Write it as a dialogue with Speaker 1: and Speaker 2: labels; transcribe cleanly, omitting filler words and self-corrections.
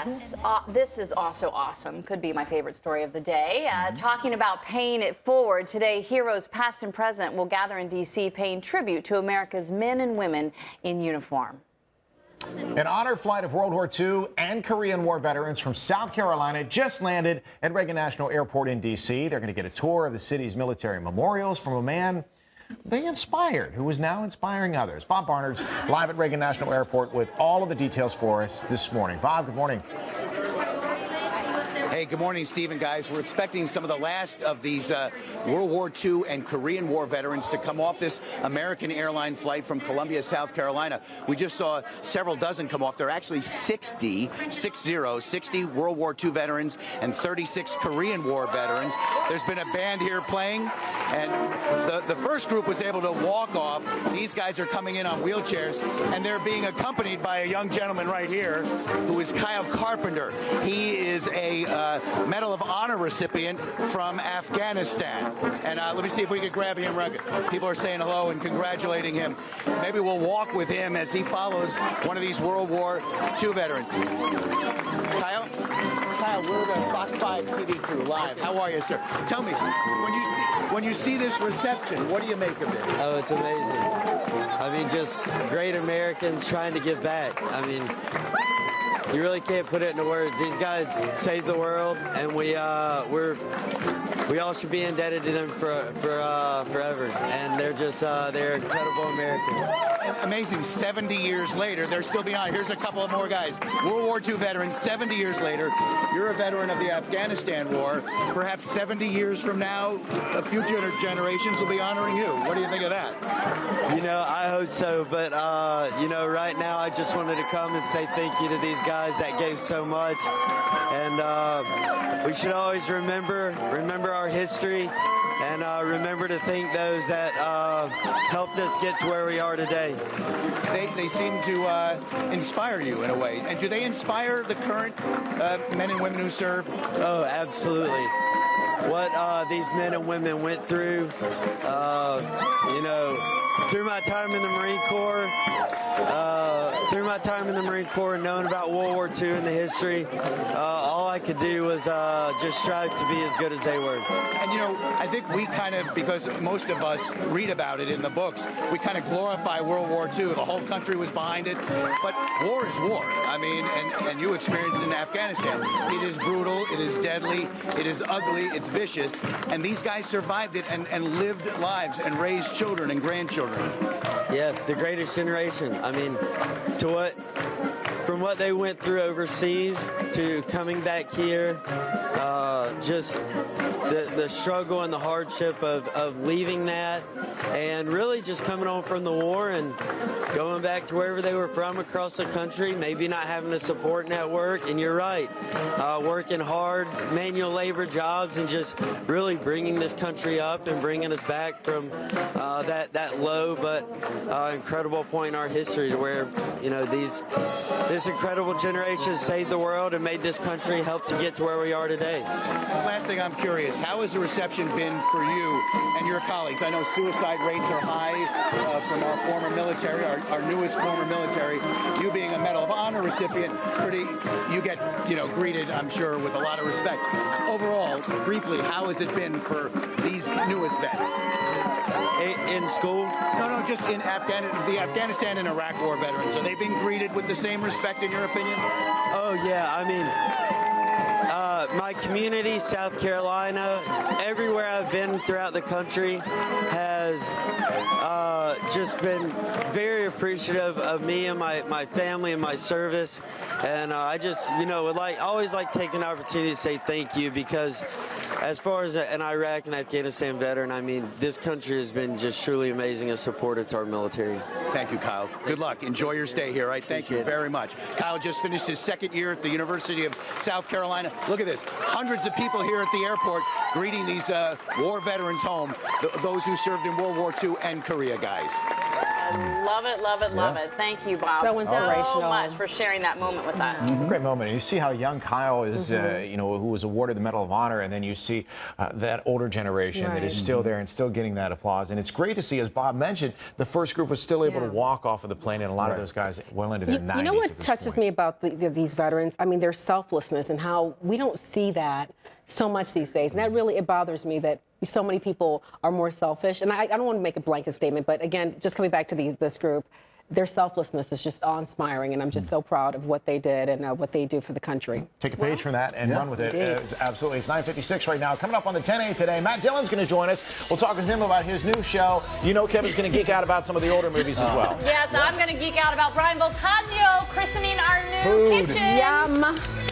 Speaker 1: Yes, this is also awesome. Could be my favorite story of the day. Talking about paying it forward, today heroes past and present will gather in D.C. paying tribute to America's men and women in uniform.
Speaker 2: An honor flight of World War II and Korean War veterans from South Carolina just landed at Reagan National Airport in D.C. They're going to get a tour of the city's military memorials from a man they inspired, who is now inspiring others. Bob Barnard's live at Reagan National Airport with all of the details for us this morning. Bob, good morning.
Speaker 3: Hey, good morning, Stephen, guys. We're expecting some of the last of these World War II and Korean War veterans to come off this American airline flight from Columbia, South Carolina. We just saw several dozen come off. There are actually 60 World War II veterans and 36 Korean War veterans. There's been a band here playing, and the first group was able to walk off. These guys are coming in on wheelchairs, and they're being accompanied by a young gentleman right here who is Kyle Carpenter. He is a Medal of Honor recipient from Afghanistan. And let me see if we could grab him. People are saying hello and congratulating him. Maybe we'll walk with him as he follows one of these World War II veterans. Kyle, we're the Fox 5 TV crew live. How are you, sir? Tell me, when you see this reception, what do you make of it?
Speaker 4: Oh, it's amazing. I mean, just great Americans trying to give back. I mean, you really can't put it into words. These guys saved the world, and we all should be indebted to them forever. And they're just they're incredible Americans.
Speaker 3: Amazing. 70 years later, they're still behind. Here's a couple of more guys. World War II veterans, 70 years later. You're a veteran of the Afghanistan War. Perhaps 70 years from now, future generations will be honoring you. What do you think of that?
Speaker 4: You know, I hope so. But, you know, right now I just wanted to come and say thank you to these guys that gave so much. And we should always remember our history. And remember to thank those that helped us get to where we are today.
Speaker 3: They seem to inspire you in a way. And do they inspire the current men and women who serve?
Speaker 4: Oh, absolutely. What these men and women went through, you know, through my time in the Marine Corps, and knowing about World War II and the history, all I could do was just strive to be as good as they were.
Speaker 3: And, you know, I think we kind of, because most of us read about it in the books, we kind of glorify World War II. The whole country was behind it. But war is war. I mean, and you experienced in Afghanistan. It is brutal. It is deadly. It is ugly. It's vicious. And these guys survived it and lived lives and raised children and grandchildren.
Speaker 4: Yeah, the greatest generation. I mean, from what they went through overseas to coming back here, just the struggle and the hardship of leaving that, and really just coming home from the war and going back to wherever they were from across the country, maybe not having a support network. And you're right, working hard, manual labor jobs, and just really bringing this country up and bringing us back from that low but incredible point in our history to where, you know, this incredible generation saved the world and made this country help to get to where we are today.
Speaker 3: Last thing, I'm curious, how has the reception been for you and your colleagues? I know suicide rates are high from our former military, our newest former military. You being a Medal of Honor recipient, you get, you know, greeted, I'm sure, with a lot of respect. Overall, briefly, how has it been for these newest vets?
Speaker 4: In school?
Speaker 3: No, just in the Afghanistan and Iraq War veterans. Are they being greeted with the same respect, in your opinion?
Speaker 4: Oh, yeah. I mean, my community, South Carolina, everywhere I've been throughout the country has just been very appreciative of me and my family and my service. And I just, you know, would always like taking the opportunity to say thank you, because as far as an Iraq and Afghanistan veteran, I mean, this country has been just truly amazing and supportive to our military.
Speaker 3: Thank you, Kyle. Good luck. Enjoy your stay here. Right? Thank you very much. Kyle just finished his second year at the University of South Carolina. Look at this. Hundreds of people here at the airport greeting these war veterans home, those who served in World War II and Korea, guys.
Speaker 1: Love it, love it, love it. Thank you, Bob,
Speaker 5: So inspirational.
Speaker 1: so much for sharing that moment with us.
Speaker 2: Great moment. You see how young Kyle is, you know, who was awarded the Medal of Honor, and then you see that older generation that is still there and still getting that applause. And it's great to see, as Bob mentioned, the first group was still able to walk off of the plane, and a lot of those guys well into their 90s.
Speaker 5: You know what touches me about these veterans? I mean, their selflessness and how we don't see that so much these days. And that really, it bothers me that so many people are more selfish. And I don't want to make a blanket statement, but again, just coming back to this group, their selflessness is just awe-inspiring, and I'm just so proud of what they did and what they do for the country.
Speaker 2: Take a page from that and run with it. It's 9:56 right now. Coming up on the 10-8 today, Matt Dillon's going to join us. We'll talk with him about his new show. You know Kevin's going to geek out about some of the older movies as well.
Speaker 1: Yes, I'm going to geek out about Brian Voltaggio christening our new kitchen.
Speaker 5: Yum.